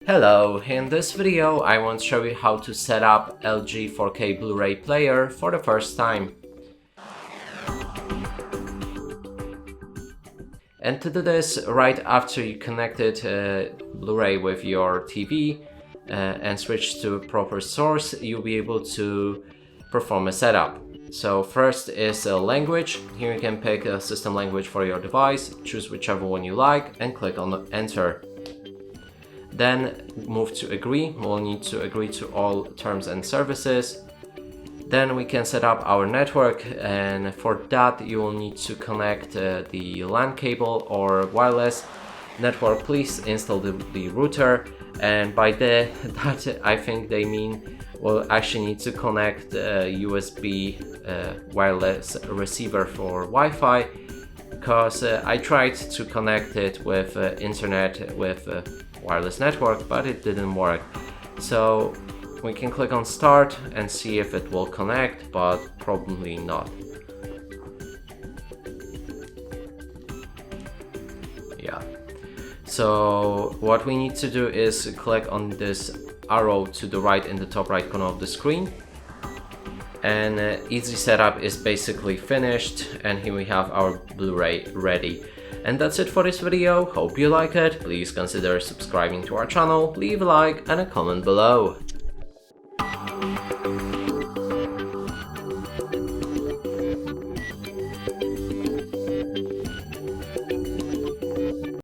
Hello, in this video I want to show you how to set up LG 4K Blu-ray player for the first time. And to do this, right after you connected Blu-ray with your TV and switch to proper source, you'll be able to perform a setup. So first is a language. Here you can pick a system language for your device, choose whichever one you like and click on enter. Then move to agree. We'll need to agree to all terms and services. Then we can set up our network, and for that you will need to connect the LAN cable or wireless network. Please install the router, and by that I think they mean we'll actually need to connect a USB wireless receiver for Wi-Fi, because I tried to connect it with internet with wireless network, but it didn't work. So we can click on start and see if it will connect, but probably not. Yeah. So what we need to do is click on this arrow to the right in the top right corner of the screen, and easy setup is basically finished, and here we have our Blu-ray ready. And that's it for this video. Hope you like it. Please consider subscribing to our channel, leave a like and a comment below.